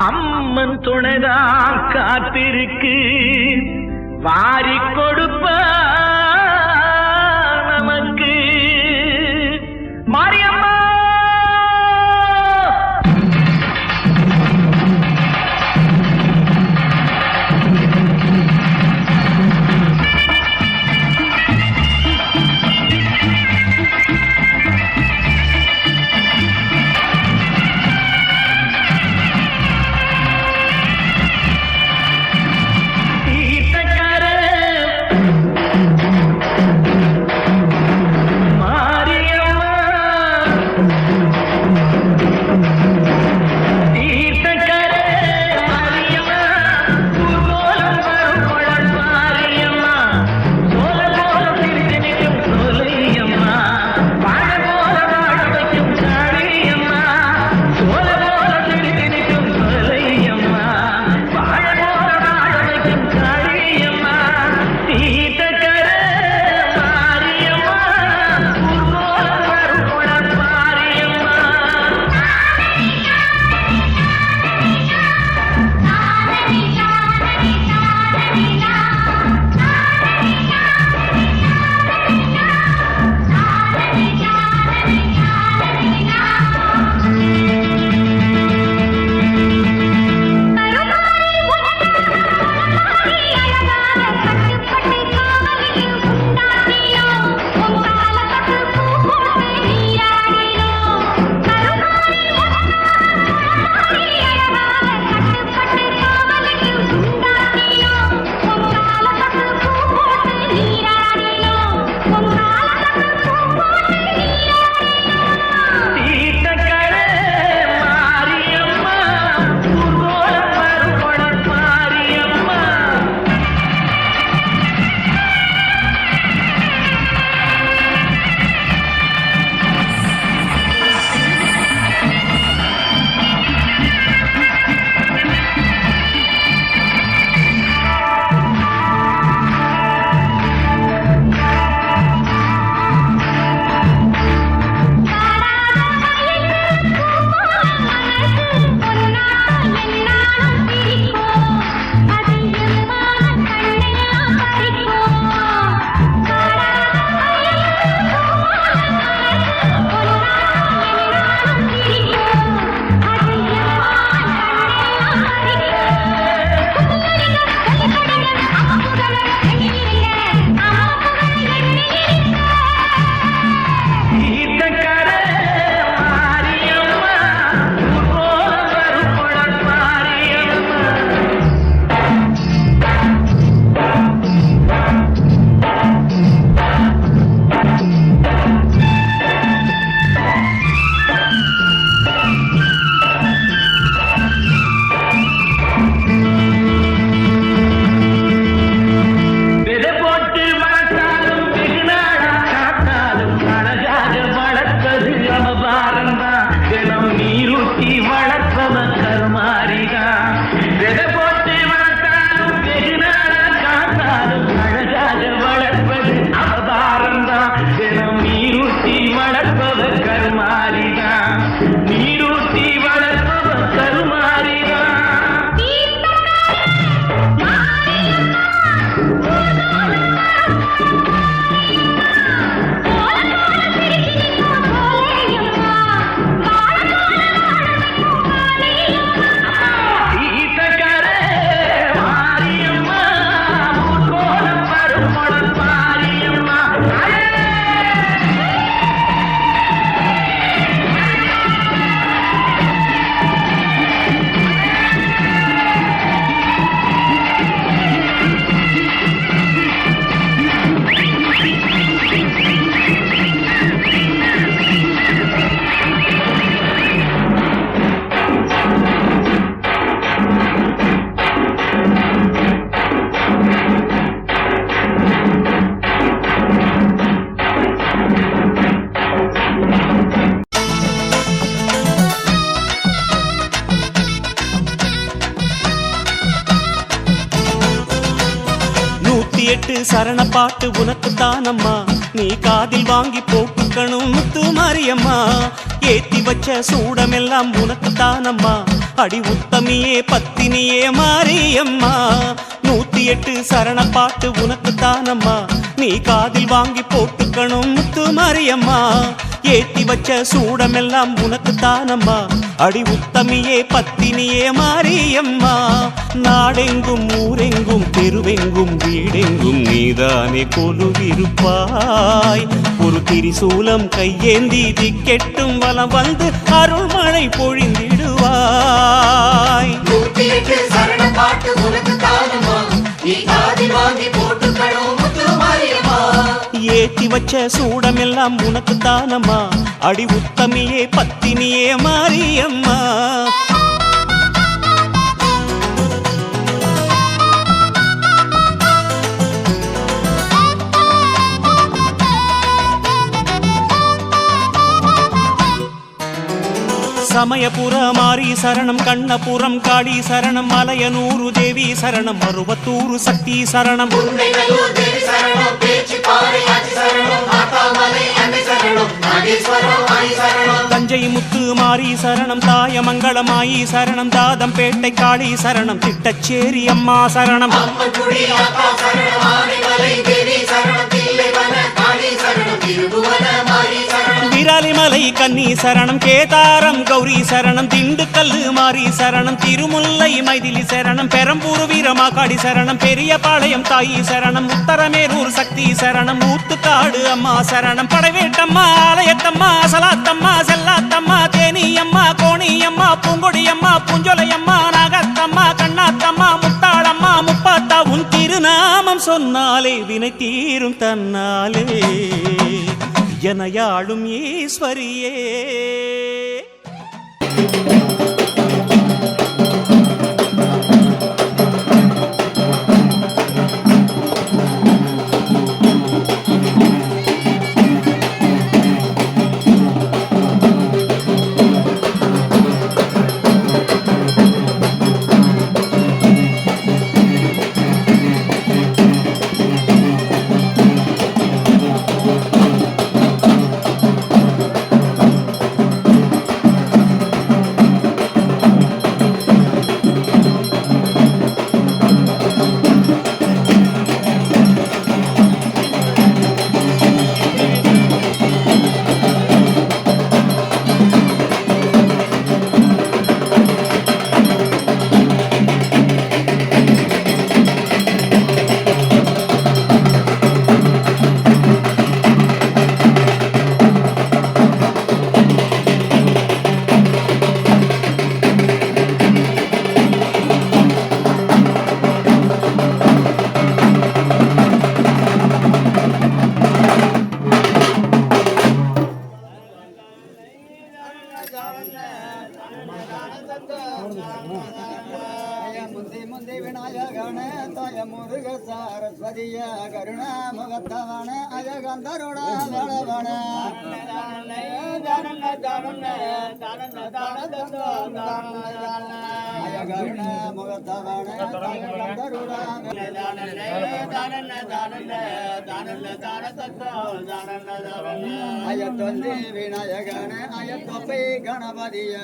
அம்மன் துணைதான் காத்திருக்கு வாரி கொடுப்ப நமக்கு மாரியம்மா. சரண பாட்டு உனக்கு தானம்மா, நீ காதில் வாங்கி போட்டுக்கணும் முத்து மாரியம்மா. ஏத்தி வச்ச சூடமெல்லாம் உனக்கு தானம்மா, அடி உத்தமியே பத்தினியே மாரியம்மா 108 சரண பாட்டு உனக்கு தானம்மா நீ காதில் வாங்கி போட்டுக்கணும் முத்து மாரியம்மா ஏத்தி வச்ச சூடமெல்லாம் உனக்கு தானம்மா அடி உத்தமியே பத்தினியே மாரியம்மா நாடெங்கும் ஊரெங்கும் தெருவெங்கும் வீடெங்கும் நீதானே கொலுவிருப்பாய் ஒரு திரிசூலம் கையேந்தி திக்கெட்டும் வலம் வந்து அருள்மழை பொழிந்திடுவாய் ஏத்தி வச்ச சூடமெல்லாம் உனக்கு தானம்மா அடி உத்தமியே பத்தினியே மாரியம்மா சமயபுர மாரி சரணம் கண்ணபுரம் காளி சரணம் மலையனூரு தேவி சரணம் மருவத்தூரு சக்தி சரணம் தஞ்சை முத்து மாரி சரணம் தாயமங்கலமாயி சரணம் தாதம்பேட்டை காளி சரணம் திட்டச்சேரி அம்மா சரணம் விராலிமலை கன்னி சரணம் கேதாரம் கௌரி சரணம் திண்டுக்கல்லு மாரி சரணம் திருமுல்லை மைதிலி சரணம் பெரம்பூர் வீரமாகாடி சரணம் பெரியபாளையம் தாயி சரணம் உத்தரமேரூர் சக்தி சரணம் ஊத்துக்காடு அம்மா சரணம் படைவேட்டம்மா ஆலயத்தம்மா அசலாத்தம்மா செல்லாத்தம்மா தேனியம்மா கோணியம்மா பூங்கொடியம்மா பூஞ்சொலையம்மா நாகத்தம்மா கண்ணாத்தம்மா முத்தாளம்மா முப்பாத்தா உன் திருநாமம் சொன்னாலே வினை தீரும் தன்னாலே எனையாளும் ஈஸ்வரியே ಮುಂದೆ ವಿನಾಯಕನ ತಾಯ ಮುರುಗ ಸರಸ್ವತಿಯ ಕರುಣಾ ಮುಗತ್ತವನ ಅಜಗಂಧರುಡ ಬೆಳವಣ ಅಜಗರುಣ ಮುಗತ್ತವನ ಅಜಗಂಧರುಡ ಅಯ್ಯತ್ತೊಂದಿ ವಿನಾಯಕನ ಅಯ್ಯತ್ತೊಪ್ಪೆ ಗಣಪತಿಯ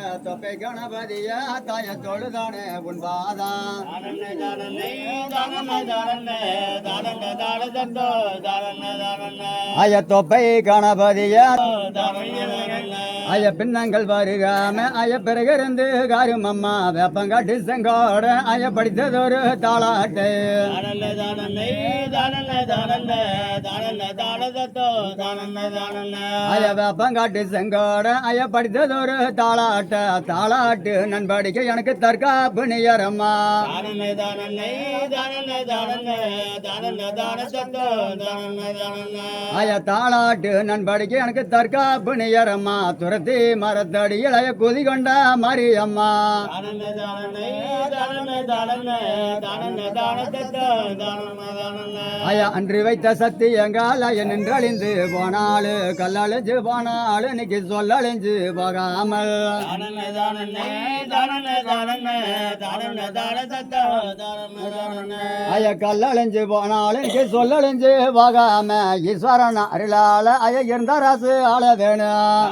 ತಾಯ ತೊಳೆದಾನೆ ಉನ್ಪಾದ அயத்தொப்பை கணபதிய அய பின்னங்கள் வருகாம அய பிறகிருந்து காருமம்மா வெப்பங்காட்டு செங்கோட அய படித்ததொரு தாளாட்டு அய வெப்பங்காட்டு செங்கோட அய படித்ததொரு தாளாட்டு நண்படிக்க எனக்கு தற்காப்பு நியரம்மா அய தாளாட்டு நண்படிக்கு எனக்கு தற்காப்பு நியரம்மா துரத்தி மரத்தடி இளைய குதி கொண்ட மாரியம்மா அய அன்று வைத்த சக்தி எங்கால் அய நின்றழிந்து போனாலு கல்லழிஞ்சு போனாலு இன்னைக்கு சொல்லழிஞ்சு போகாமல் அய கல்லழிஞ்சு போனாலும் சொல்லழிஞ்சு போகாம ஈஸ்வரன் அருளால அய இருந்த ராசு ஆள வேணும்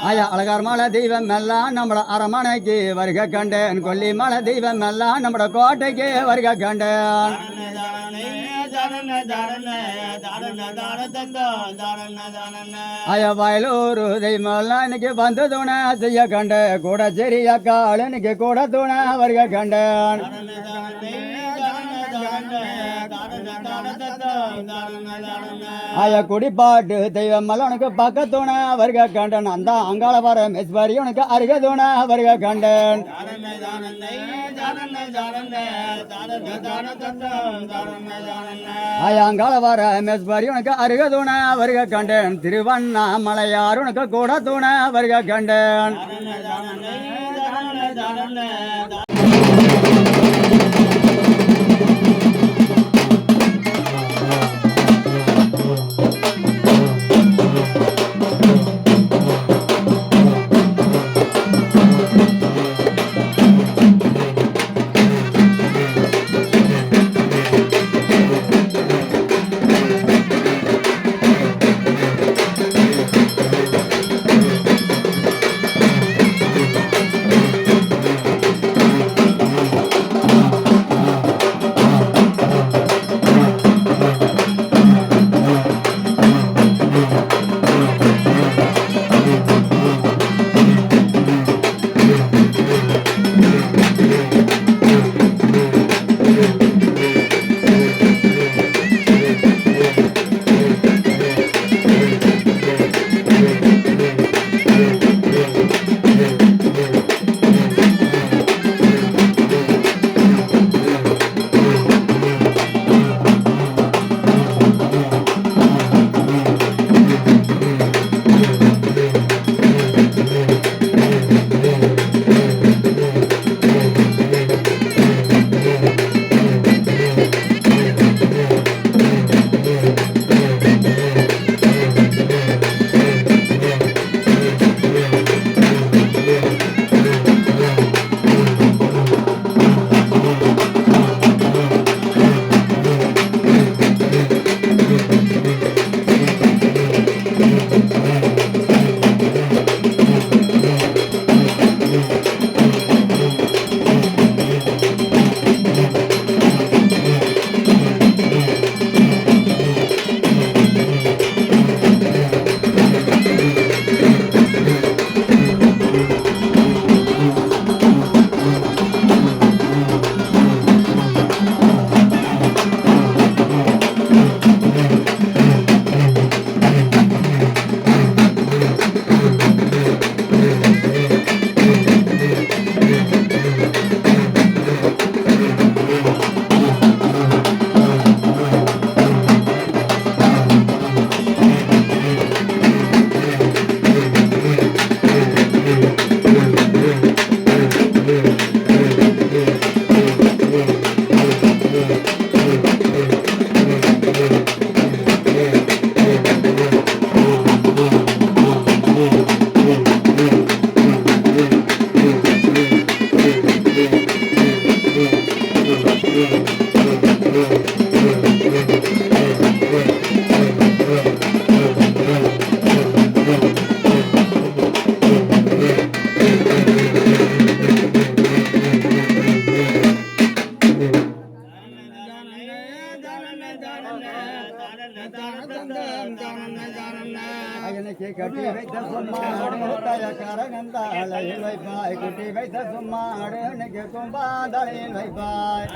ஐயா அழகார் மலை தெய்வம் எல்லாம் நம்மள அரமனைக்கு வருக கண்டேன் கொல்லி மலை தெய்வம் எல்லாம் நம்மள கோட்டைக்கு வருக கண்டேன் ஐயா வயலூர் தெய்வம் இன்னைக்கு வந்து துணை செய்ய கண்ட கூட செரிய கால் இன்னைக்கு கூட துணை வருக கண்டேன் ஐயா குடிப்பாட்டு தெய்வம் உனக்கு பக்கத்துண வருக கண்டன் அந்த அங்காள வர மெஸ்வரி உனக்கு அருக துண வருக கண்டன் ஐயா அங்காள வர மெஸ்வரி உனக்கு அருக துண வருக கண்டன் திருவண்ணாமலையார் உனக்கு கூட துண வருக கண்டன் அயனுக்கு கட்டி வைத்த சும்மாடு கரகந்தாலையில் வைப்பாய் குட்டி வைத்த சும்மாடு எனக்கு கும்பாந்தலையில் வைப்பாய்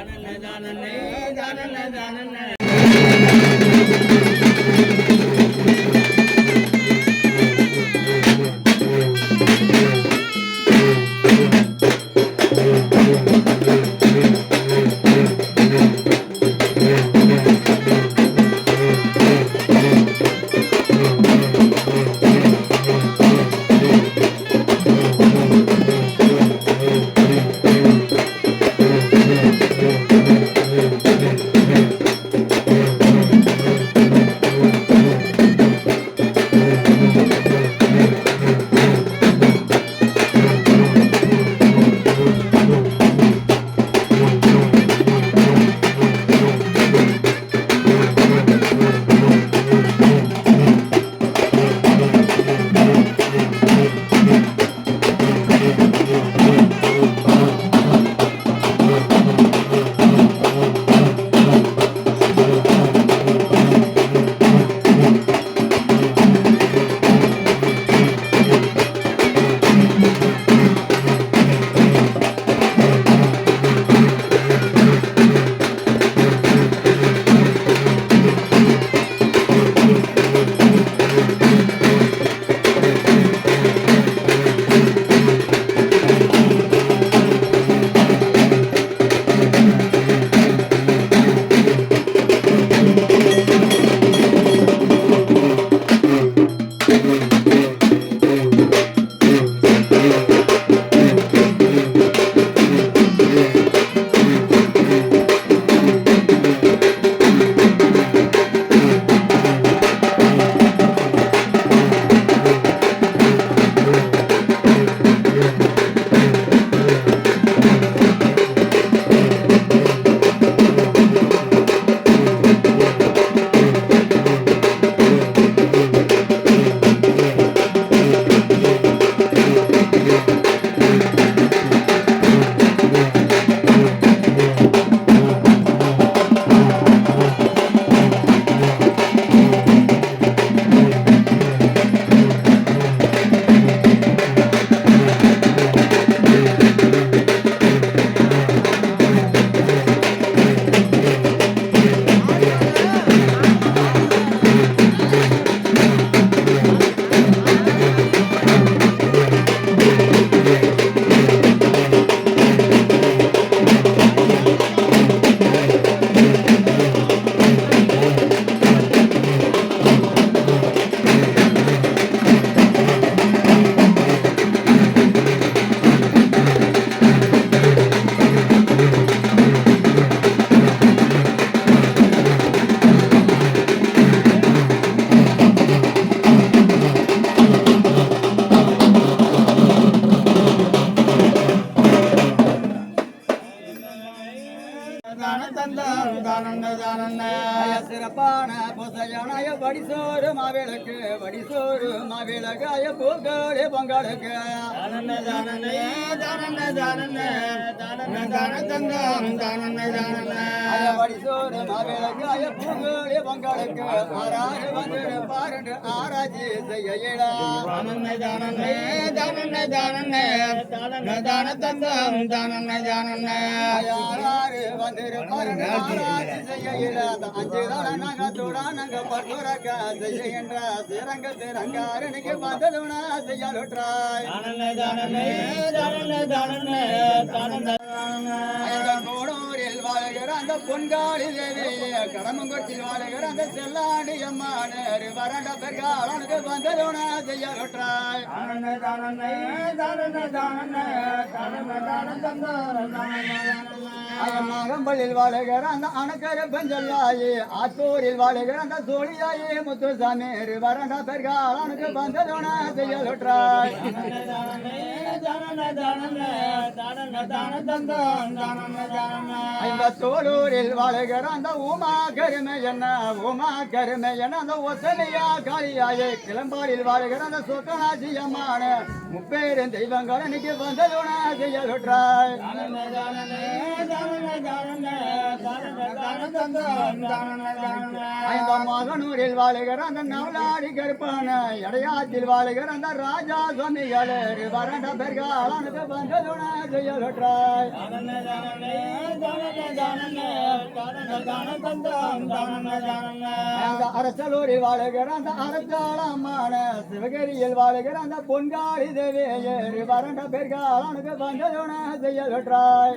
சிறப்பான பூசையானாய வடிசோறு மாவிளக்கு வடிசோறு மாவிளக்காய பூக்களே பொங்கலுக்கு வடிசோறு மாவிளக்காய பூக்களே பொங்கலுக்கு ஆறாறு வந்து பாருண்டு ஆராய்ச்சி செய்யலா யாராரு வந்து பாருண்டு ஆராய்ச்சி செய்யலா அஞ்சு நாங்க தோடா நாங்க பட்டுறக்க செய்கின்ற சிறங்க திறங்காரனுக்கு வந்ததுனா செய்யலுற்றாய் கோடூரில் வாழ்கிற அந்த பொன்காளி தேவி கடமங்குச்சில் வாழ்கிற அந்த செல்லாண்டி அம்மானர் வறண்ட பெருகாலனுக்கு வந்ததுனா செய்யலுற்றாய் நாகம்பள்ளில் வாழுகிற அந்த அணக்கர பஞ்சல்லாயி ஆத்தூரில் வாழுகிற அந்த சோழியாயி முத்துசாமி வறண்ட பெருகாலனுக்கு வந்ததுனா செய்யலுற்றாய் ஐம்பத்தோளூரில் வாழுகிற அந்த உமா கருமை என்ன அந்த ஒசனையா காளியாயே கிளம்பாடில் வாழுகிற அந்த சொக்கநாச்சி அம்மான முப்பேரும் தெய்வங்கள் இன்னைக்கு வந்ததுனா செய்யலுற்றாய் மகனூரில் வாழுகிற அந்த நவலாடி கருப்பான எடையாத்தில் வாழுகிற அந்த ராஜா சுவாமிகள் வறண்ட பெருகாலனுக்கு வந்ததுனா செய்யலுற்றாய் அந்த அரசலூரில் வாழுகிற அந்த அரசாளமான சிவகிரியில் வாழுகிற அந்த பொன்காளி தேவியர் வறண்ட பெருகாலனுக்கு வந்ததுனா செய்யலுற்றாய்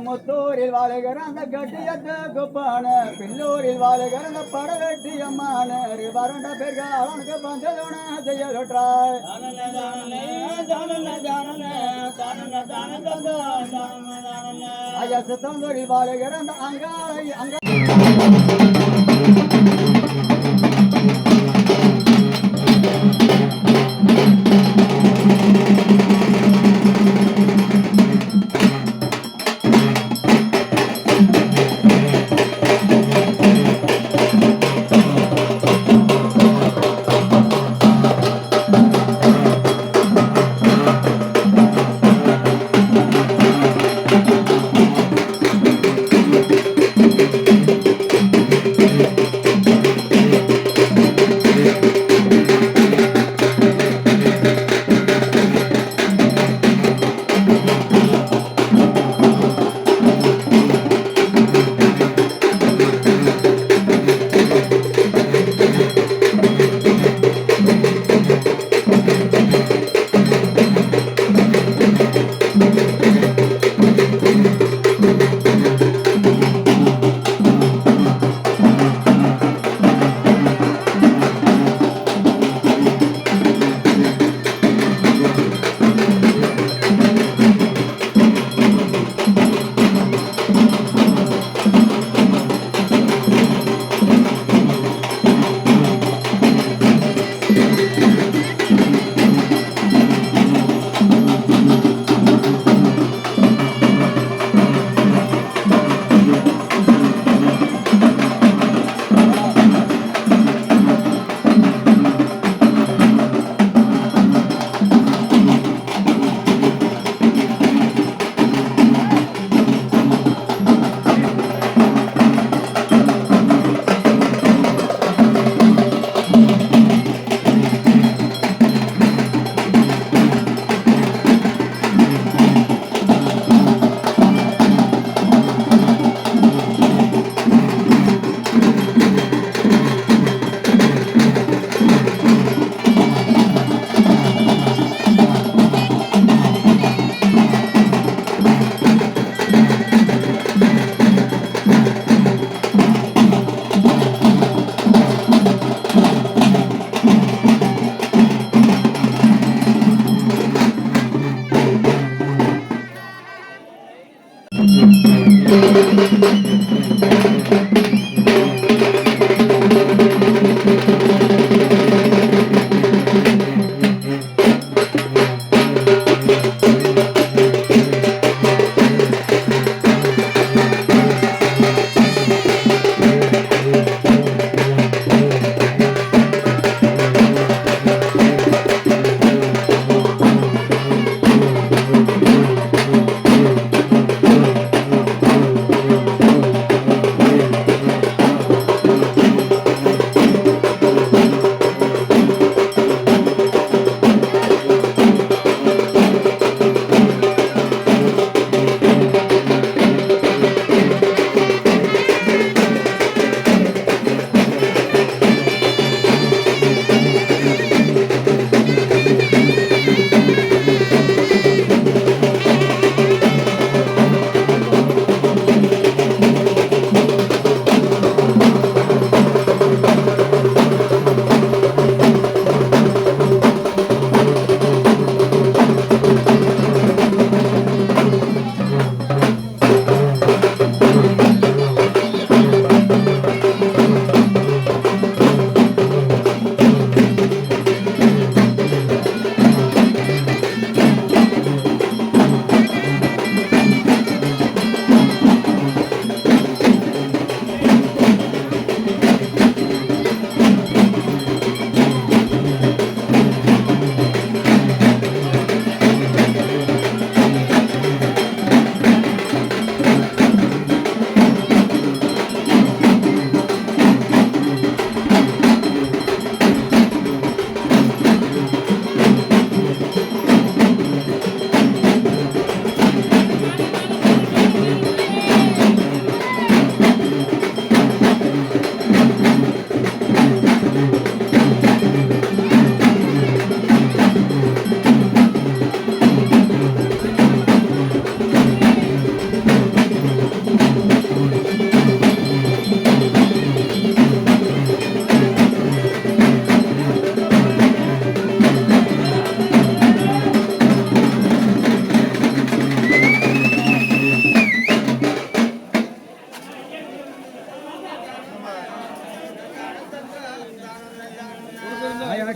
முத்தூரில் வாழுகிற அந்த கட்டியத்து குப்பான பில்லூரில் வாழுகிற அந்த படவெட்டி அம்மான வறண்ட பெருகாலனுக்கு வந்ததுனா செய்யலுற்றாய் சித்தந்தூரில் வாழுகிற அந்த அங்காளை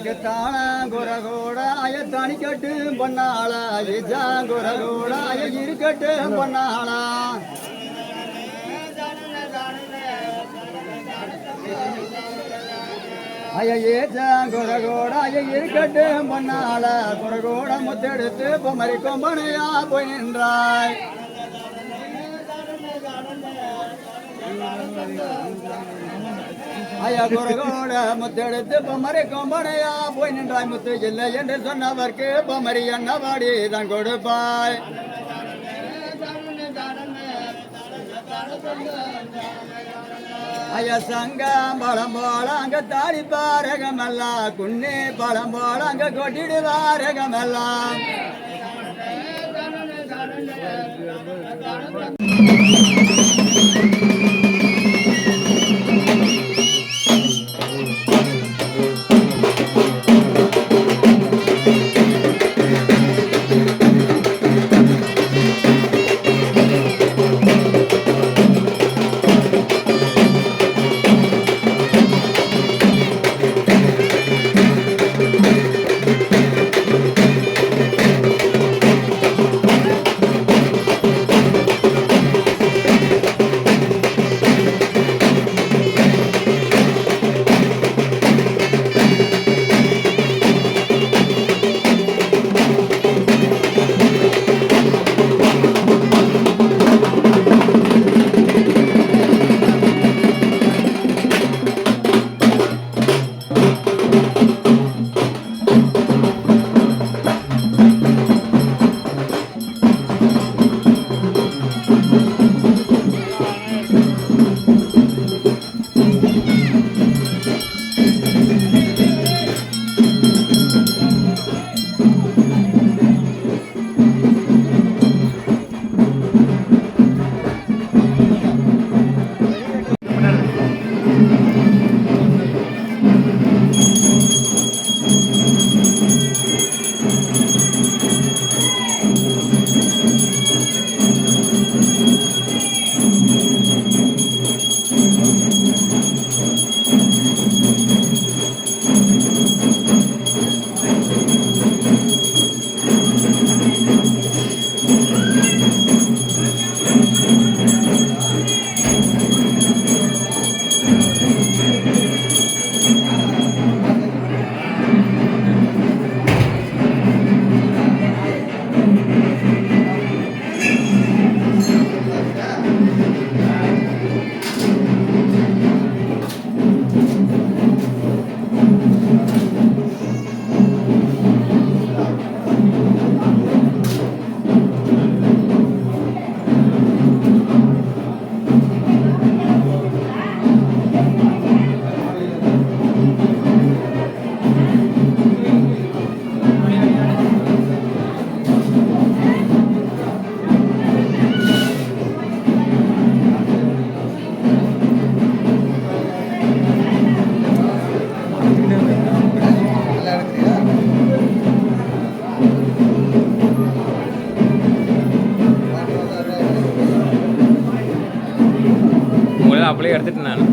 எனக்கு தானங்குரகோடாய தனி கட்டு பொன்னாளா இஜாங்குரகோடாய இருக்கட்டு பொன்னாளா ஏஜாங்குரகோடாய இருக்கட்டு பொன்னாளா குரகோட முத்தெடுத்து பொம்மரி கொம்பனையா போய் நின்றாய் ஐயா குரகோட முத்தெடுத்து பொம்மரி கொம்பனையா போய் நின்றாய் முத்து இல்லை என்று சொன்னவர்க்கு பொம்மரி என்னவாடி தான் கொடுப்பாய் ஐயா சங்கம் பழம் போல அங்க தாடி பாரகமெல்லாம் குன்னி பழம் போல அங்க கொட்டிடுவாரகமெல்லாம் அப்படியே எடுத்துட்டு நான்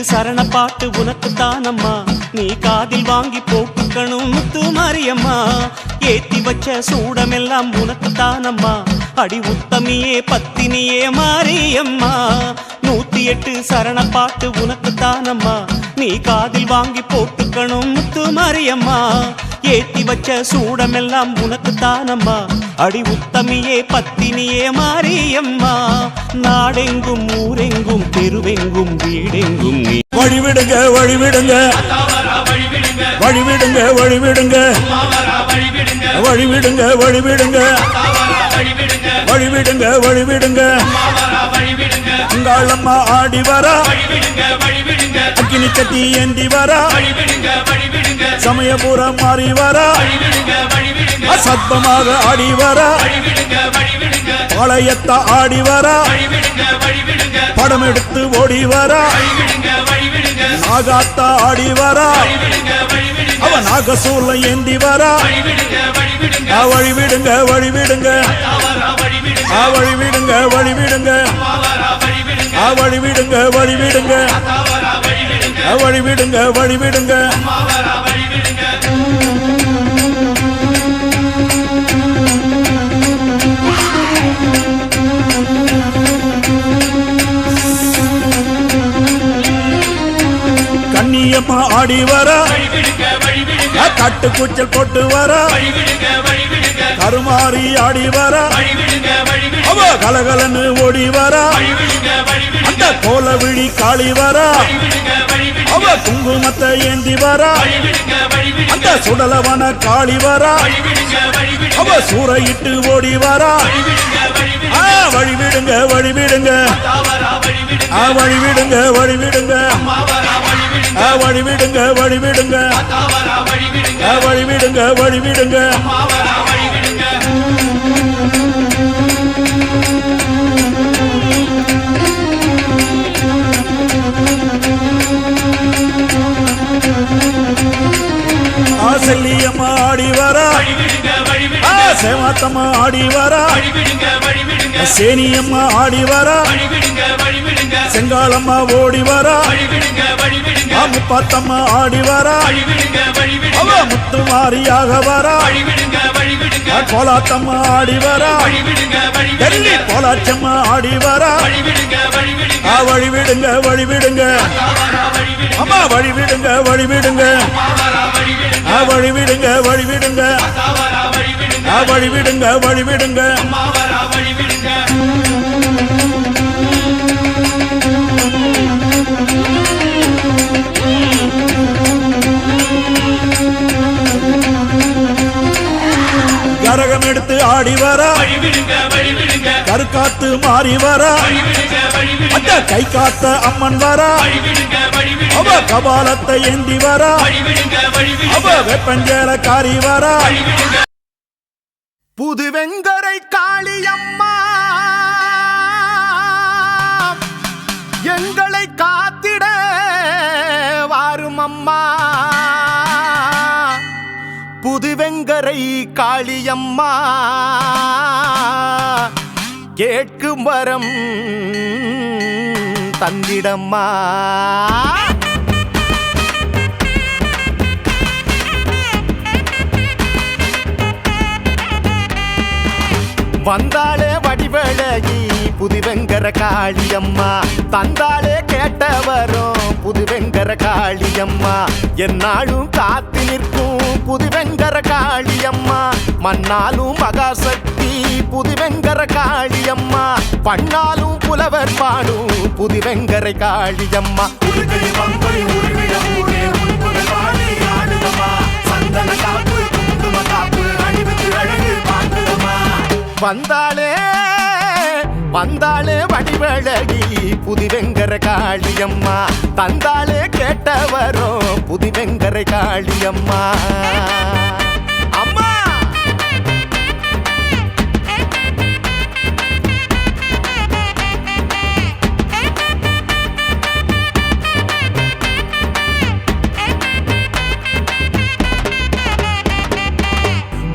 சரண பாட்டு உனக்கு தானம்மா நீ காதில் வாங்கி போட்டுக்கணும் முத்து மாரியம்மா ஏத்தி வச்ச சூடமெல்லாம் உனக்கு தானம்மா அடி உத்தமியே பத்தினியே மாரியம்மா 108 சரண பாட்டு உனக்கு தானம்மா நீ காதில் வாங்கி போட்டுக்கணும் முத்து மாரியம்மா ஏத்தி வச்ச சூடமெல்லாம் உனக்கு தானம்மா அடி உத்தமியே பத்தினியே மாரியம்மா நாடெங்கும் ஊரெங்கும் தெருவெங்கும் வீடெங்கும் நீ வழிவிடுங்க வழிவிடுங்க வழிவிடுங்க வழிவிடுங்க வழிவிடுங்க வழிவிடுங்க வழிவிடுங்க வழிவிடுங்க உங்களம்மா ஆடி வரா அக்கினி கட்டி ஏந்தி வரா சமயபுரம் மாறி வரா அசத்தமாக ஆடி வரா பாளையத்த ஆடி வரா படம் எடுத்து ஓடி வரா நாகாத்தா ஆடி வரா அவ நாகசூர்ல ஏந்தி வரா வழிவிடுங்க வழிவிடுங்க வழிவிடுங்க வழிவிடுங்க வழிவிடுங்க வழிவிடுங்க வழிவிடுங்க வழிவிடுங்க கண்ணியம்மா ஆடி வரா கட்டு கூச்சல் போட்டு வரா கருமாறி ஆடி வரா அவ கலகலன்னு ஓடி வரா அந்த கோல விழி காளி வரா அவ குங்குமத்தை ஏந்தி வரா அந்த சுடலவன காளி வரா அவ சூறையிட்டு ஓடி வரா வழிவிடுங்க வழிவிடுங்க வழிவிடுங்க வழிவிடுங்க வழிவிடுங்க வழிவிடுங்க வழிவிடுங்க வழிவிடுங்க செல்லியம்மா ஆடி வரா சேமாத்தம்மா ஆடி வரா சேனியம்மா ஆடி வரா செங்காலம்மா ஓடி வரா முப்பாத்தம்மா ஆடி வரா அவ முத்து மாரியாக வரா கோலாத்தம்மா ஆடி வரா டெல்லி கோலாச்சம்மா ஆடி வரா வழிவிடுங்க வழிவிடுங்க அம்மா வழிவிடுங்க வழிவிடுங்க வழிவிடுங்க வழிவிடுங்க வழிவிடுங்க வழிவிடுங்க கரகம் எடுத்து ஆடி வரா கருக்காத்து மாறி வரா அந்த கை காத்த அம்மன் வரா அவ கபாலத்தை ஏந்தி வரா அவ வெப்பஞ்சேர காரி வரா புதுவெங்கரை காளியம்மா எங்களை காத்திட வாரும் அம்மா புதுவெங்கரை காளியம்மா கேட்கும் வரம் தந்திடம்மா வந்தாளே வடிவழகி புதுவெங்கர காளியம்மா தந்தாளே கேட்ட வரும் புதுவெங்கர காளியம்மா என்னாலும் காத்து நிற்கும் புதுவெங்கர காளியம்மா மண்ணாலும் மகாசக்தி புதுவெங்கர காளியம்மா பண்ணாலும் புலவர் பாடும் புதுவெங்கரை காளியம்மா வந்தாளே வந்தாளே வடிவழகி புதுவெங்கர காளியம்மா தந்தாளே கேட்ட வரும் புதுவெங்கரை காளியம்மா அம்மா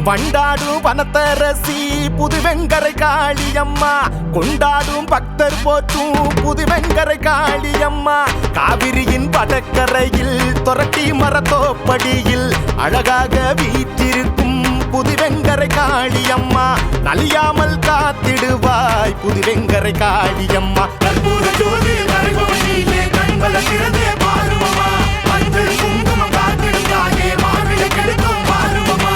வண்டாடும் வனத்தரசி புதுவெங்கரை காளியம்மா கொண்டாடும் பக்தர் போற்றும் புதுவெங்கரை காளியம்மா காவிரியின் வடக்கரையில் தொரட்டி மரத்தோப்படியில் அழகாக வீற்றிருக்கும் புதுவெங்கரை காளியம்மா நலியாமல் காத்திடுவாய் புதுவெங்கரை காளியம்மா கற்பூர ஜோதி கரைகோடியிலே கண்கள திறந்தே பாருமம்மா மஞ்சள் குங்குமம் காத்திடும் தாயே மாவிளை கெடுக்கும் பாருமம்மா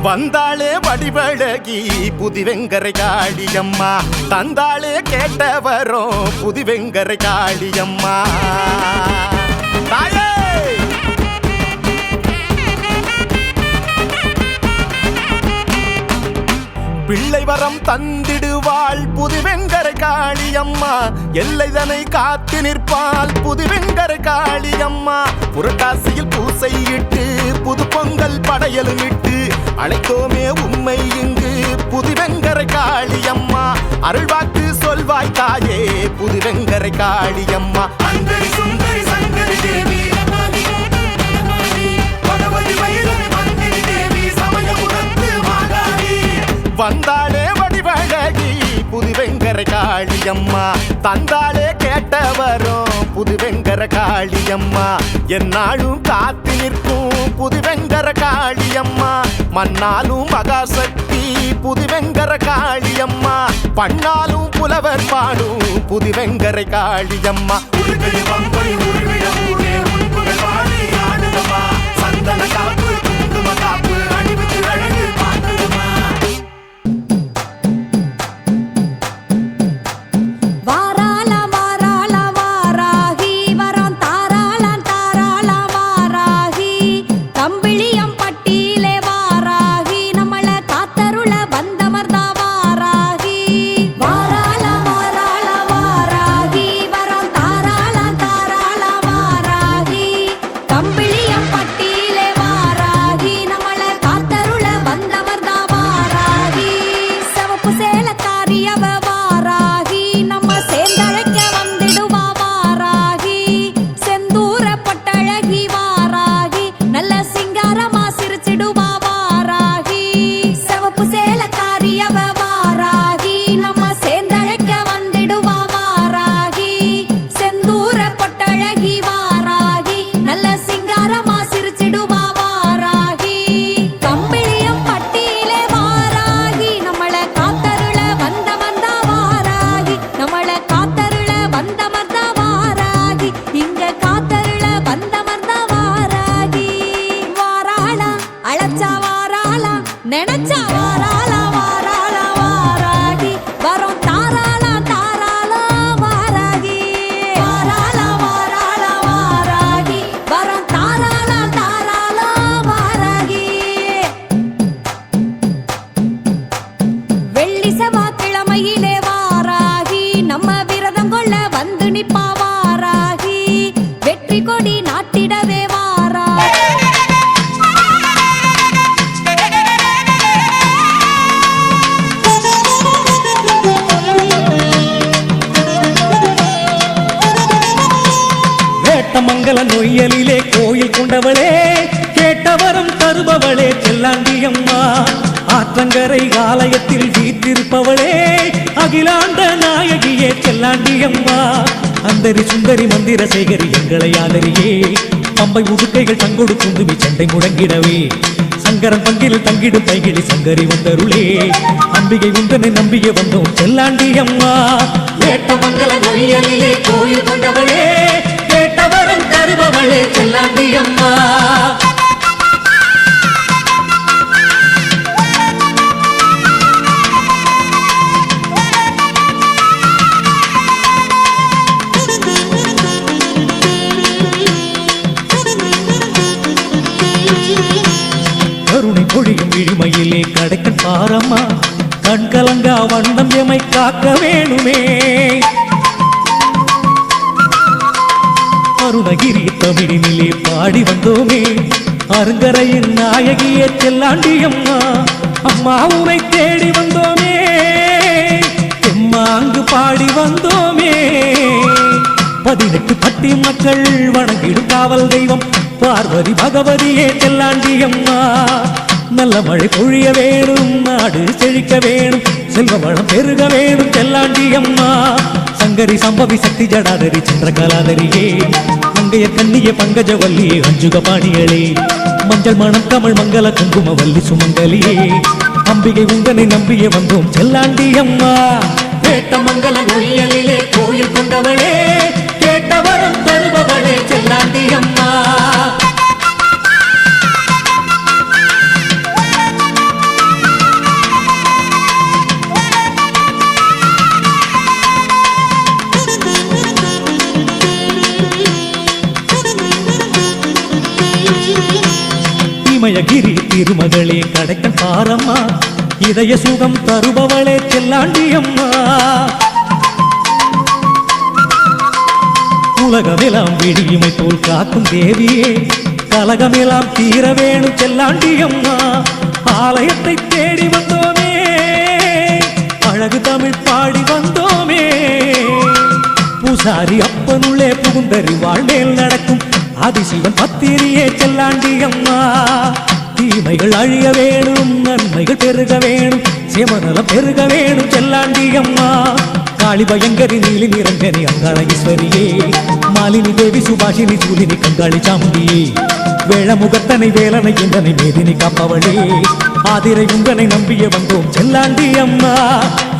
வந்தாளே வடிவழகி புதுவெங்கரை காளியம்மா தந்தாளே கேட்டவரும் புதுவெங்கரை காளியம்மா தாயே பிள்ளை வரம் தந்திடுவாள் புதுவெங்கரை காளியம்மா எல்லைதனை காத்து நிற்பாள் புதுவெங்கரை காளியம்மா புரட்டாசியில் பூசை இட்டு புது பொங்கல் படையலும் இட்டு அழைத்தோமே உண்மை இங்கு புதுவெங்கரை காளியம்மா அருள்வாக்கு சொல்வாய் தாயே புதுவெங்கரை காளியம்மா அந்தரி சுந்தரி சங்கரி தேவி பகவதி வைரவி மந்திரி தேவி சமயபுரத்து மாகாளி வந்தாளே வடிவழகி புதுவெங்கரை காளியம்மா தந்தாளே கேட்டவரும் புதுவெங்கரை காளியம்மா என்னாலும் காத்து நிற்கும் புதுவெங்கரை காளியம்மா மண்ணாலும் மகாசக்தி புதுவெங்கரை காளியம்மா பண்ணாலும் புலவர் பாடும் புதுவெங்கரை காளியம்மா சந்தன காப்பு குங்கும காப்பு அணிவுக்கு அழகு பார்க்கணுமா மங்கள நொய்யலிலே கோயில் கொண்டவளே கேட்டவரம் தருபவளே செல்லாண்டியம்மா ஆற்றங்கரை ஆலயத்தில் வீற்றிருப்பவளே அகிலாண்ட நாயகியே செல்லாண்டியம்மா அந்தரி சுந்தரி மந்திர சேகரி எங்களை ஆதரியே பம்பை உடுக்கைகள் தங்கொடு குந்துவி சண்டை முடங்கிடவே சங்கரன் பங்கில் தங்கிடும் கைகிளி சங்கரி வந்தருளே அம்பிகை உந்தனை நம்பிய வந்தோம் செல்லாண்டியம்மா வேட்ட மங்கள நொய்யலிலே கோயில் கொண்டவளே கேட்டவரம் தருபவளே செல்லாண்டியம்மா கருணை பொழியும் இழிமையிலே கடைக்கன் பாரம்மா கண்கலங்கா வண்ணம் எமை காக்க வேணுமே அருணகிரி தமிழினிலே பாடி வந்தோமே அருங்கரையின் நாயகியே செல்லாண்டியம்மா அம்மா உனை தேடி வந்தோமே எம்மாங்கு பாடி வந்தோமே 18 பட்டி மக்கள் வணங்கிடும் காவல் தெய்வம் பார்வதி பகவதியே செல்லாண்டியம்மா நல்ல மழை பொழிய வேணும், நாடு செழிக்க வேணும், செல்வ வளம் பெருக வேணும் செல்லாண்டி அம்மா. சங்கரி சம்பவி சக்தி ஜடாதரி சந்திரகலாதரியே, மங்கைய கண்ணிய பங்கஜவல்லியே, அஞ்சுக பாணிகளே, மஞ்சள் மணம் கமல் மங்கள குங்கும வள்ளி சுமங்கலியே, அம்பிகை உங்கனை நம்பிய வந்தோம் செல்லாண்டி அம்மா. கேட்ட மங்கள ஒழியலிலே கோயில் கொண்டவளே, கேட்டவரம் தருபவளே செல்லாண்டி அம்மா. இமயகிரி திருமகளே கடைக்கன் பாரம்மா, இதய சுகம் தருபவளே செல்லாண்டி அம்மா. உலகமெல்லாம் விடியுமை போல் காக்கும் தேவியே, கலகமெல்லாம் தீர வேணும் செல்லாண்டி அம்மா. ஆலயத்தை தேடி வந்தோமே, அழகு தமிழ் பாடி வந்தோமே, பூசாரி அப்பனுள்ளே புகுந்தறி வாழ்மேல் நடக்கும் அதிசிவன் பத்திரியே செல்லாண்டி அம்மா. தீமைகள் அழிய வேணும், நன்மைகள் பெருக வேணும், சேமநலம் பெருக வேணும் செல்லாண்டி அம்மா. காளி பயங்கரி நீலி நிரஞ்சனி அங்காள ஈஸ்வரியே, மாலினி தேவி சுபாஷினி சூலினி கங்காளி சாமுண்டியே, வேளமுகத்தனை வேலனை என்றனை மேதினி காப்பவளே, ஆதிரை உங்கனை நம்பிய வந்தோம் செல்லாண்டி அம்மா.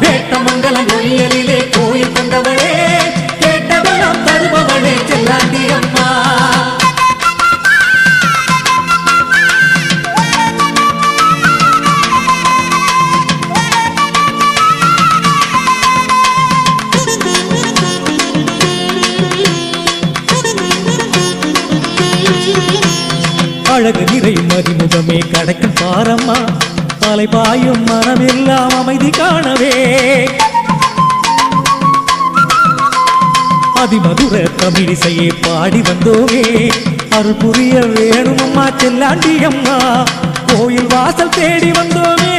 வேட்ட மங்கலம் ஒழியலிலே கோயில் கொண்டவளே, கேட்டவெல்லாம் தருபவளே செல்லாண்டி அம்மா. அழகு நிறை மதிமுகமே கடைக்கும் பாரம்மா, தலை பாயும் மனமெல்லாம் அமைதி காணவே, அதிமதுர தமிழிசையை பாடி வந்தோமே, அருள் புரிய வேணும் அம்மா செல்லாண்டி அம்மா. கோயில் வாசல் தேடி வந்தோமே,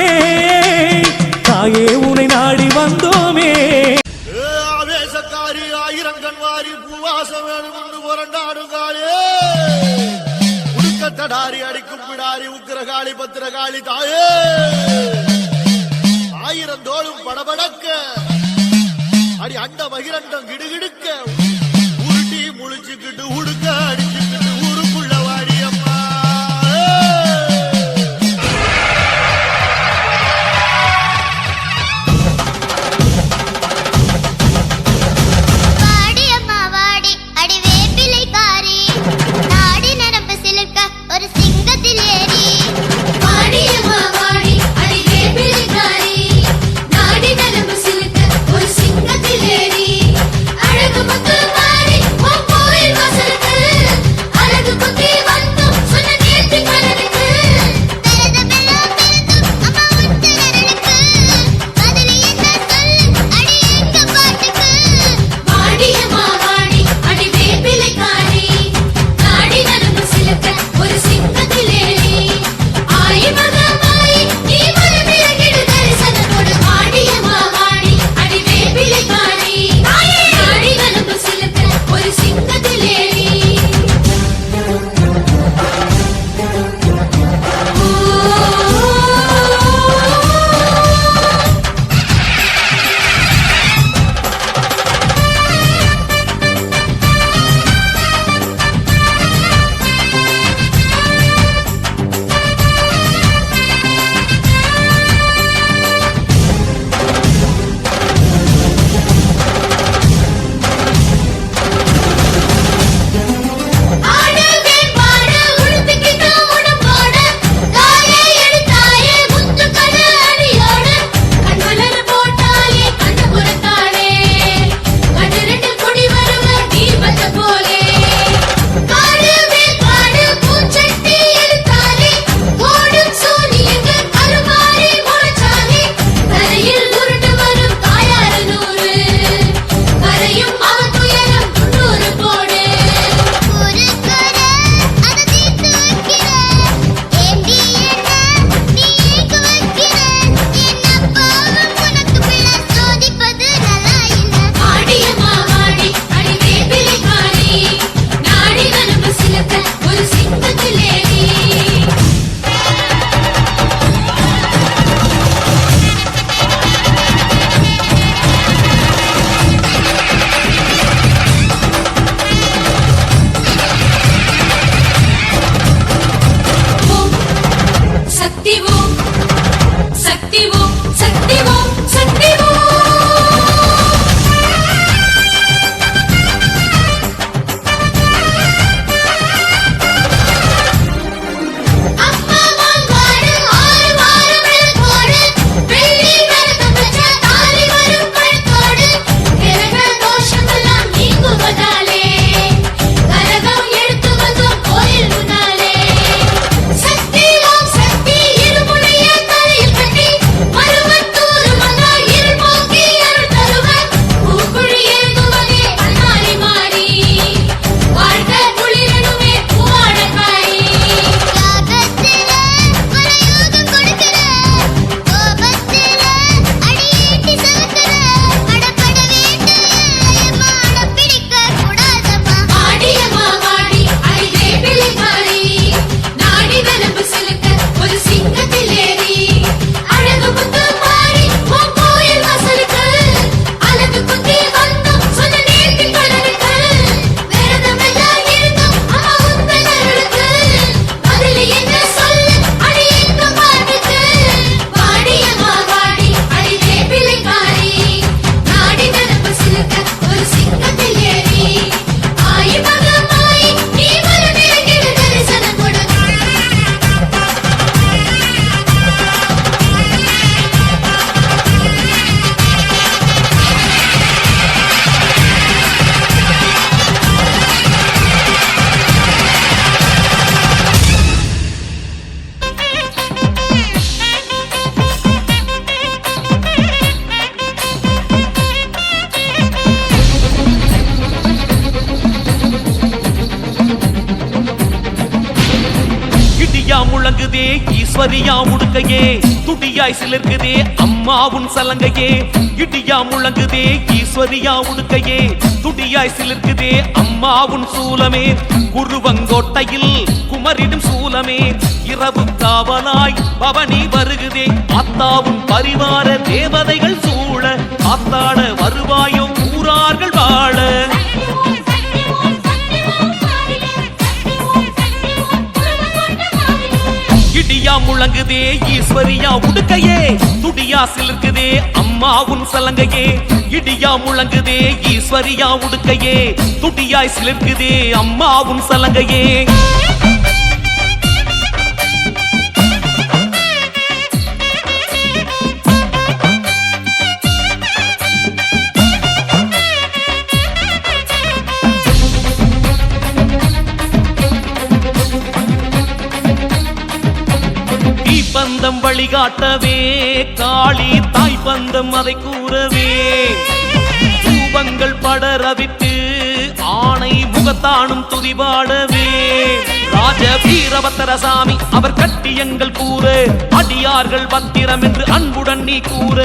தாயே உனை நாடி வந்தோமே. ஆவேசக்காரி ஆயிரங்கன் வாரி பூவாசம் வேணும் கொண்டு புரண்டாடுங்காலே, உடுக்கத்தடாரி அடிக்கும் பிடாரி உக்கிரகாளி பத்திரகாளி தாயே, ஆயிரம் தோளும் படபடக்க அடி அண்ட மகிரண்டம் கிடுகிடுக்க, உருட்டி முழிச்சுக்கிட்டு உடுக்க அடிச்சுக்கிட்டு ஊருக்குள்ள வாடி அம்மா. அழகு முத்து மாறி உன் கோயில் வாசலுக்கு சக்தி ஓம் சக்தி ஓம் சக்தி ஓம் சக்தி ஓம் முழங்குதே ஈஸ்வரியா உடுக்கையே துடியாய் சிலிர்க்குதே அம்மாவும் சலங்கையே இடியா முழங்குதே ஈஸ்வரியா உடுக்கையே துடியாய் சிலிர்க்குதே அம்மாவும் சூலமே குருவங்கோட்டையில் குமரிடும் சூலமே இரவு காவலாய் பவனி வருகுதே ஆத்தாவும் பரிவார தேவதைகள் சூழ காத்தாட வருவாயோ ஊரார்கள் வாழ இடியா முழங்குதே ஈஸ்வரியா உடுக்கையே துடியா சிலிர்க்குதே அம்மாவும் சலங்கையே இடியா முழங்குதே ஈஸ்வரியா உடுக்கையே துடியாய் சிலிர்க்குதே அம்மாவும் சலங்கையே பந்தம் வழிகாட்டவே காளி தாய் பந்தம் அதை கூறவே தூபங்கள் படரவிட்டு ஆணை முகத்தானும் துதிபாடவே ராஜ வீரபத்திரசாமி அவர் கட்டி எங்கள் கூற அடியார்கள் பத்திரம் என்று அன்புடன் நீ கூற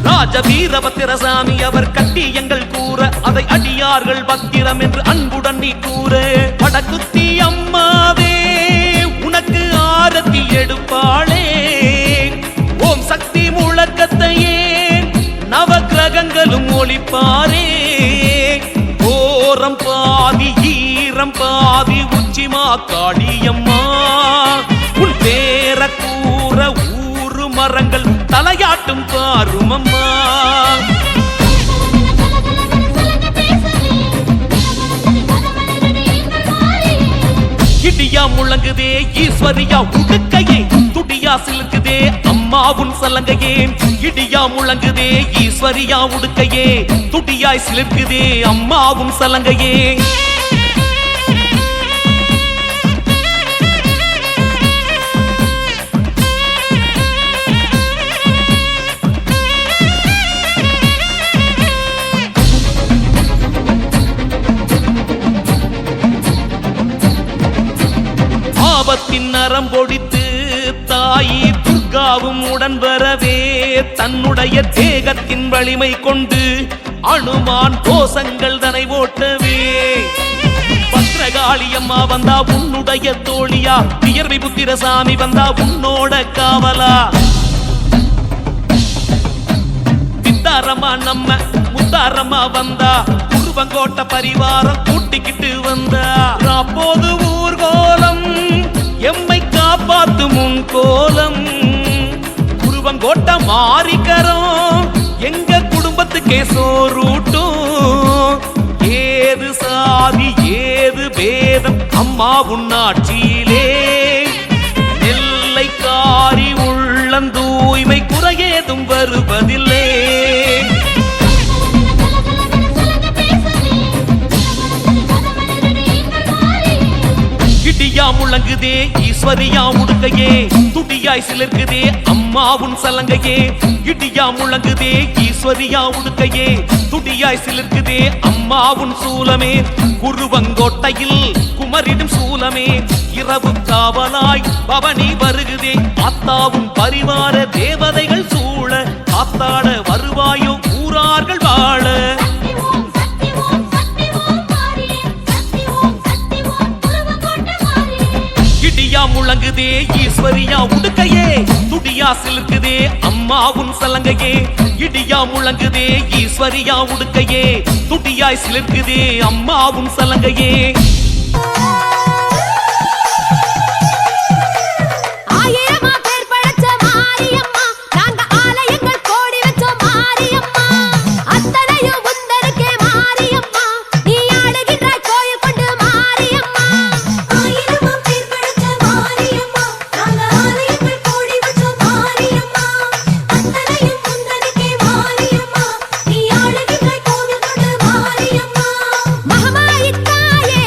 ராஜ வீரபத்திரசாமி அவர் கட்டி எங்கள் கூற அதை அடியார்கள் பத்திரம் என்று அன்புடன் நீ கூற படக்குத்தி அம்மாவே உனக்கு ஆரத்தி எடுப்பாளே ஓம் சக்தி முழக்கத்தையே நவக்கிரகங்களும் ஒளிப்பாரே ஓரம் பாதி ஈரம் பாதி உச்சிமா காளியம்மா உன் பேர கூற ஊரு மரங்கள் தலையாட்டும் பாருமம்மா இடியா முழங்குதே ஈஸ்வரியா உடுக்கையே துடியா சிலுக்குதே அம்மாவும் சலங்கையே இடியா முழங்குதே ஈஸ்வரியா உடுக்கையே துடியாய் சிலிர்க்குதே அம்மாவும் சலங்கையே ஆபத்தின் நரம் பொடித்து தாயி துர்காவும் உடன் வரவே தன்னுடைய தேகத்தின் வலிமை கொண்டு அனுமான் கோஷங்கள் தனை ஓட்டவே பத்ரகாளியம்மா வந்தா உன்னுடைய தோழியா வியர்வி புத்திரசாமி வந்தா உன்னோட காவலா பித்தாரம்மா நம்ம முத்தாரம்மா வந்தா குருவங்கோட்ட பரிவாரம் கூட்டிக்கிட்டு வந்தா அப்போது ஊர்கோலம் எம்மை காப்பாத்தும் உன் கோலம் குருவங்கோட்ட மாறிக்கரோம் எங்க குடும்பத்துக்கே சோறூட்டும் ஏது சாதி ஏது பேதம் அம்மா உன்னாட்சியிலே நெல்லைக்காரி உள்ளந்தூய்மை குறையேதும் வருவதில்லை இடியா முழங்குதே ஈஸ்வரியா உடுக்கையே துடியாய் சிலிர்க்குதே அம்மாவுன் சலங்கையே இடியா முழங்குதே ஈஸ்வரியா உடுக்கையே துடியாய் சிலிர்க்குதே அம்மாவுன் சூலமே குருவங்கோட்டையில் குமரிடும் சூலமே இரவு காவலாய் பவனி வருகுதே ஆத்தாவும் பரிவார தேவதைகள் சூழ காத்தாட வருவாயோ ஊரார்கள் வாழ இடியா முழங்குதே ஈஸ்வரியா உடுக்கையே துடியா சிலுக்குதே அம்மாவுன் சலங்கையே இடியா முழங்குதே ஈஸ்வரியா உடுக்கையே துடியாய் சிலிர்க்குதே அம்மாவுன் சலங்கையே மகமாயித்தாயே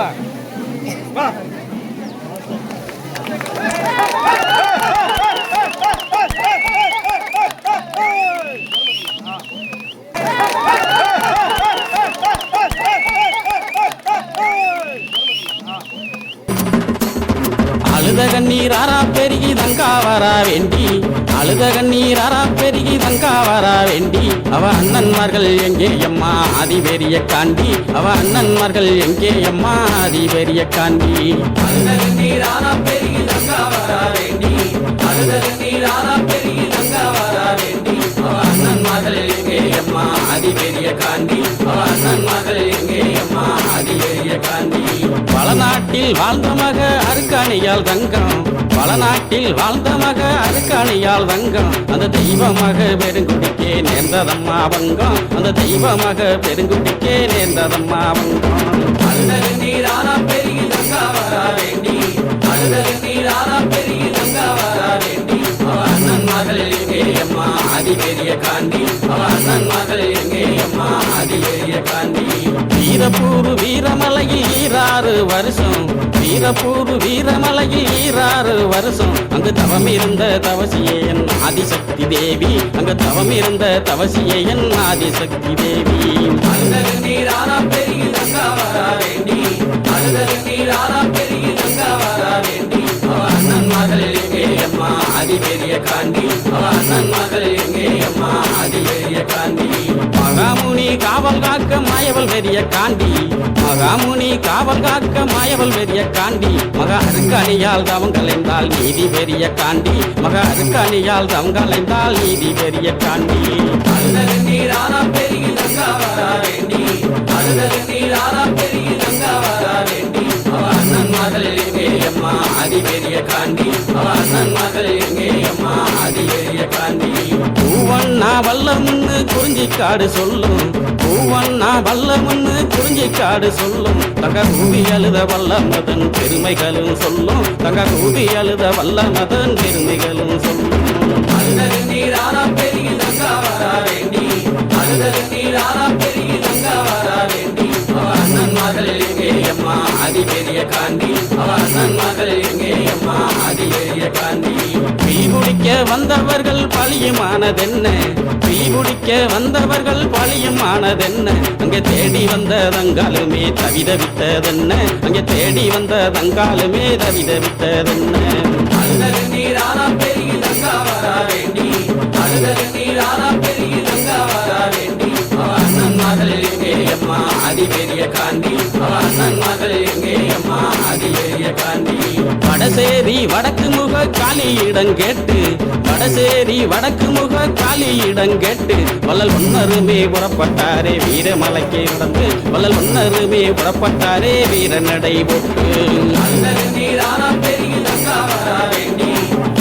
ஆமா வா அழுத கண்ணீர் ஆறா பெருகி தங்கா வரா வேண்டி அழுத கண்ணீர் ஆறா பெருகி தங்கா வரா வேண்டி அவ அண்ணன்மார்கள் எங்கே அம்மா அதிபெரிய காண்டி அவ அண்ணன்மார்கள் எங்கே அம்மா அதிபெரிய காண்டி அழுத கண்ணீர் ஆறா பெருகி தங்கா வரா வேண்டி அழுத கண்ணீர் ஆறா பெருகி தங்கா வரா வேண்டி அவ அண்ணன்மார்கள் எங்கே அம்மா அதிபெரிய காண்டி அவ அண்ணன்மார்கள் எங்கே அம்மா அதிபெரிய காண்டி பலநாட்டில் வாழ்ந்த மக அருக்காணியால் தங்கம் பலநாட்டில் வாழ்ந்த மக அருக்காணியால் தங்கம் அந்த தெய்வமாக பெருங்குடிக்கே நேர்ந்ததம்மா வங்கம் அந்த தெய்வமாக பெருங்குடிக்கே நேர்ந்ததம்மா வங்கம் அழுத நீரானா பெருகி தங்கா வரா வேண்டி அழுத நீரானா பெருகி தங்கா வரா வேண்டி அவ அண்ணன் மகள் எங்கே அம்மா அதிபெரிய காண்டி அவ அண்ணன் மகள் எங்கே அம்மா அதிபெரிய காண்டி வீரப்பூர் வீரமலையில் 6 வருஷம் வீரப்பூர் வீரமலையில் 6 வருஷம் அங்கு தவம் இருந்த தவசியே என் ஆதிசக்தி தேவி அங்கு தவம் இருந்த தவசியே என் ஆதிசக்தி தேவி அழுத நீரானா பெருகி தங்கா வரா வேண்டி அழுத நீரானா பெருகி தங்கா வரா வேண்டி அவ அண்ணன் மகள் எங்கே அம்மா அதிபெரிய காண்டி அவ அண்ணன் மகள் எங்கே அம்மா அதிபெரிய காண்டி மகாமுனி காவல் காக்க மாயவள் பெரிய காண்டி மகாமுனி காவல் காக்க மாயவள் பெரிய காண்டி மக அருக்காணியால் தவம் கலைந்தால் நீதி பெரிய காண்டி மக அருக்காணியால் தவம் கலைந்தால் நீதி பெரிய காண்டி அழுத நீரானா பெருகி தங்கா வரா வேண்டி அழுத நீரானா பெருகி தங்கா வரா வேண்டி அவ அண்ணன் மகள் எங்கே அம்மா அதிபெரிய காண்டி அவ அண்ணன் மகள் எங்கே அம்மா அதிபெரிய காண்டி பூவண்ணா வல்லமுன்னு குறிஞ்சிக்காடு சொல்லும் பூவண்ணா வல்லமுன்னு குறிஞ்சிக்காடு சொல்லும் தங்க கூவி அழுத வல்லமதன் பெருமைகளும் சொல்லும் தங்க கூவி அழுத வல்லமதன் பெருமைகளும் சொல்லும் அழுத நீரானா பெருகி தங்கா வரா வேண்டி அழுத நீரானா பெருகி தங்கா வரா வேண்டி அவ அண்ணன் மகள் எங்கே அம்மா அதிபெரிய காண்டி அவ அண்ணன் மகள் எங்கே அம்மா அதிபெரிய காண்டி பீகுடிக்க வந்தவர்கள் பழியுமானதென்ன பீகுடிக்க வந்தவர்கள் பழியுமானதென்ன அங்கே தேடி வந்த தங்காலுமே தவிதவித்ததென்ன அங்கே தேடி வந்த தங்காலுமே தவிதவித்ததென்ன அழுத நீரானா பெருகி தங்கா வரா வேண்டி அழுத நீரானா பெருகி தங்கா வரா வேண்டி அவ அண்ணன் மகள் எங்கே அம்மா அதிபெரிய காண்டி அவ அண்ணன் மகள் எங்கே அம்மா அதிபெரிய காண்டி வடசேரி வடக்கு முக காளியிடம் கேட்டு வடசேரி வடக்கு முக காளியிடம் கேட்டு வள்ளல் ஒன்னருமே புறப்பட்டாரே வீரமலைக்கு நடந்து வள்ளல் ஒன்னருமே புறப்பட்டாரே வீரநடை போட்டு அழுத நீரானா பெருகி தங்கா வரா வேண்டி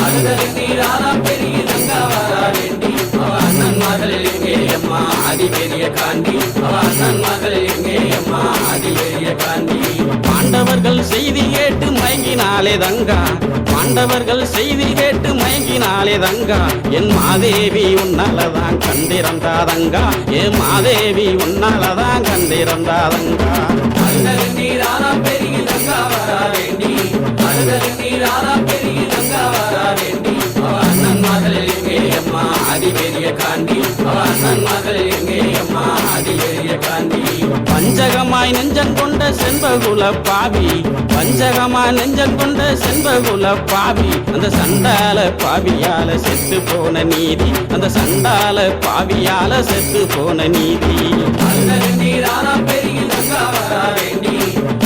அழுத நீரானா பெருகி தங்கா வரா வேண்டி அவ அண்ணன் மகள் எங்கே அம்மா அதிபெரிய காண்டி அவ அண்ணன் மகள் எங்கே அம்மா அதிபெரிய காண்டி பாண்டவர்கள் செய்தி கேட்டு மயங்கினாலே தங்கா பாண்டவர்கள் செய்தி கேட்டு மயங்கினாலே தங்கா என் மாதேவி உன்னாலதான் கண்டிருந்தாதங்கா என் மாதேவி உன்னாலதான் கண்டிருந்தாதங்கா அழுத நீரானா பெருகி தங்கா வரா வேண்டி அழுத நீரானா பெருகி தங்கா வரா வேண்டி அவ அண்ணன் மகள் எங்கே அம்மா அதிபெரிய காண்டி அவ அண்ணன் மகள் எங்கே அம்மா அதிபெரிய காண்டி பஞ்சகமாய் நெஞ்சம் கொண்ட செண்பகுல பாவி பஞ்சகமாய் நெஞ்சம் கொண்ட செண்பகுல பாவி அந்த சண்டால பாவியால செத்து போன நீதி அந்த சண்டால பாவியால செத்து போன நீதி அழுத நீரானா பெருகி தங்கா வரா வேண்டி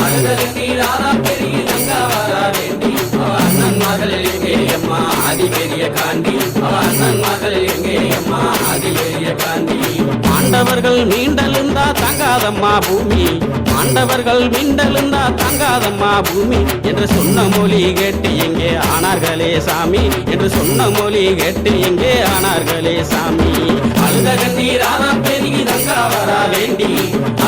அழுத நீரானா பெருகி தங்கா வரா வேண்டி அவ அண்ணன் மகள் எங்கே அம்மா அதிபெரிய காண்டி அவ அண்ணன் மகள் எங்கே அம்மா அதிபெரிய காண்டி பாண்டவர்கள் மீண்டெழுந்தா தங்காதம்மா பூமி பாண்டவர்கள் மீண்டெழுந்தா தங்காதம்மா பூமி என்று சொன்ன மொழி கேட்டு எங்கே ஆனார்களே சாமி என்று சொன்ன மொழி கேட்டு எங்கே ஆனார்களே சாமி அழுத கண்ணீரானா பெருகி தங்கா வரா வேண்டி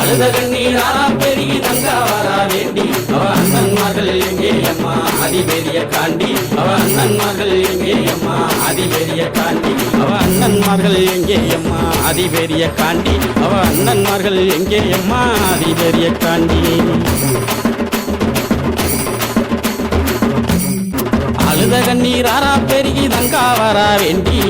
அழுத கண்ணீரானா பெருகி தங்கா வரா வேண்டி அவ அண்ணன் மகள் எங்கே அம்மா அதிபெரிய காண்டி அவ அண்ணன் மகள் எங்கே அம்மா அதிபெரிய காண்டி அவ அண்ணன் மகள் எங்கே அம்மா அதிபெரிய காண்டி அவ அண்ணன்மார்கள் எங்கே அம்மா அதிபெரிய காண்டி அழுத கண்ணீர் ஆறா பெருகி தங்கா வரா வேண்டி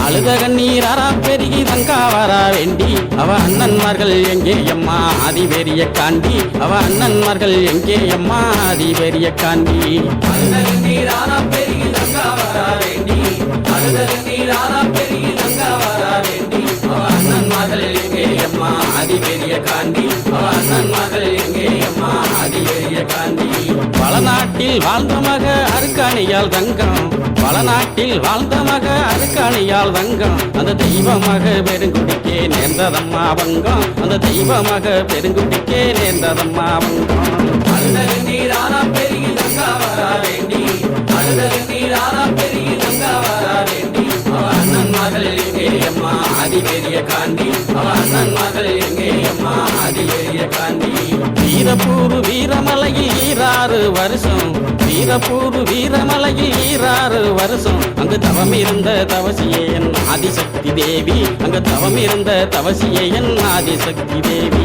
அழுத கண்ணீர் ஆறா பெருகி தங்கா வரா வேண்டி அவ அண்ணன்மார்கள் எங்கே அம்மா ஆதி பெரிய காண்டி அவ அண்ணன்மார்கள் எங்கே அம்மா ஆதி பெரிய காண்டி அழுத கண்ணீர் ஆறா பெருகி தங்கா வரா வேண்டி அழுத கண்ணீர் ஆறா பெருகி தங்கா வரா வேண்டி அவ அண்ணன் மகள் எங்கே அம்மா ஆதி பெரிய காண்டி அவ அண்ணன் மகள் எங்கே அம்மா ஆதி பெரிய காண்டி வளநாட்டில் வாழ்ந்த மக அருக்காணியால் தங்கம் வளநாட்டில் வாழ்ந்த மக அருக்காணியால் தங்கம் அந்த தெய்வமாக பெருங்குடிக்கே நேர்ந்ததம்மா வங்கம் அந்த தெய்வமாக பெருங்குடிக்கே நேர்ந்ததம்மா வங்கம் அழுத கண்ணீர் ஆறா பெருகி தங்கா வரா வேண்டி அழுத கண்ணீர் ஆறா பெருகி தங்கா வரா வேண்டி அவ அண்ணன் மகள் எங்கே அம்மா ஆதி பெரிய காண்டி அவ அண்ணன் மகள் எங்கே அம்மா ஆதி பெரிய காண்டி வீரப்பூர் வீரமலையில் ஈராறு வருஷம் வீரப்பூர் வீரமலையில் ஈராறு வருஷம் அங்கு தவம் இருந்த தவசியே என் ஆதிசக்தி தேவி அங்கு தவம் இருந்த தவசியே என் ஆதிசக்தி தேவி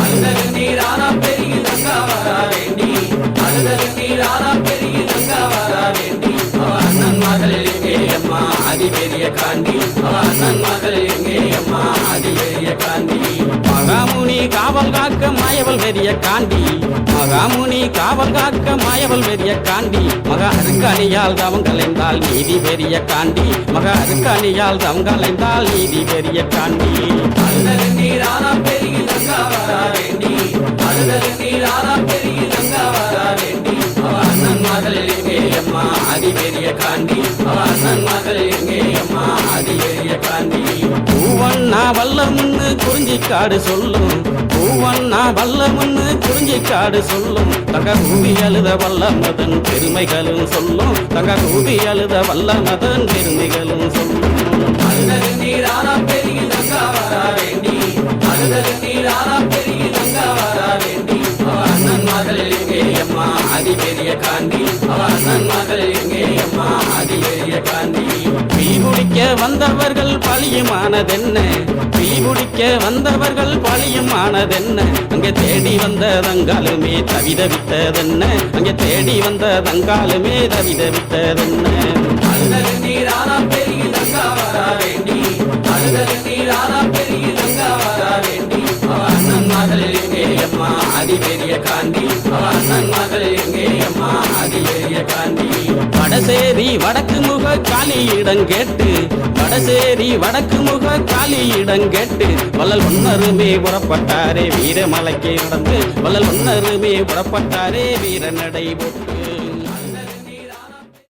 அழுத கண்ணீர் ஆறா பெருகி தங்கா வரா வேண்டி அழுத கண்ணீர் ஆறா பெருகி தங்கா வரா வேண்டி அவ அண்ணன் மகள் எங்கே அம்மா ஆதி பெரிய காண்டி அவ அண்ணன் மகள் எங்கே அம்மா ஆதி பெரிய காண்டி மகாமுனி காவல் காக்க மாயவள் பெரிய காண்டி மகாமுனி காவல் காக்க மாயவள் பெரிய காண்டி மக அருக்காணியால் தவம் கலைந்தால் நீதி பெரிய காண்டி மக அருக்காணியால் தவம் கலைந்தால் நீதி பெரிய காண்டி அழுத கண்ணீர் ஆறா பெருகி தங்கா வரா வேண்டி அழுத கண்ணீர் ஆறா பெருகி தங்கா வரா வேண்டி அவ அண்ணன் மகள் எங்கே அம்மா ஆதி பெரிய காண்டி அவ அண்ணன் மகள் எங்கே அம்மா ஆதி பெரிய காண்டி பூவண்ணா வல்லமுன்னு குறிஞ்சிக்காடு சொல்லும் பூவண்ணா வல்லமுன்னு குறிஞ்சிக்காடு சொல்லும் தங்க கூவி அழுத வல்லமதன் பெருமைகளும் சொல்லும் தங்க கூவி அழுத வல்லமதன் பெருமைகளும் சொல்லும் அழுத கண்ணீர் ஆறா பெருகி தங்கா வரா வேண்டி அழுத கண்ணீர் ஆறா பெருகி தங்கா வரா வேண்டி அவ அண்ணன் மகள் எங்கே அம்மா ஆதி பெரிய காண்டி அவ அண்ணன் மகள் எங்கே அம்மா ஆதி பெரிய காண்டி பீமுடிக்க வந்தவர்கள் பழியுமானதென்ன பீமுடிக்க வந்தவர்கள் பழியுமானதென்ன அங்கே தேடி வந்த தங்காலுமே தவிதவித்ததென்ன அங்கே தேடி வந்த தங்காலுமே தவிதவித்ததென்ன அழுத கண்ணீர் ஆறா பெருகி தங்கா வரா வேண்டி அழுத கண்ணீர் ஆறா பெருகி தங்கா வரா வேண்டி அவ அண்ணன் மகள் எங்கே அம்மா ஆதி பெரிய காண்டி அவ அண்ணன் மகள் எங்கே அம்மா ஆதி பெரிய காண்டி வடசேரி வடக்கு முக காளியிடம் கேட்டு வடசேரி வடக்கு முக காளியிடம் கேட்டு வள்ளல் ஒன்னருமே புறப்பட்டாரே வீரமலைக்கு நடந்து வள்ளல் ஒன்னருமே புறப்பட்டாரே வீரநடை போட்டு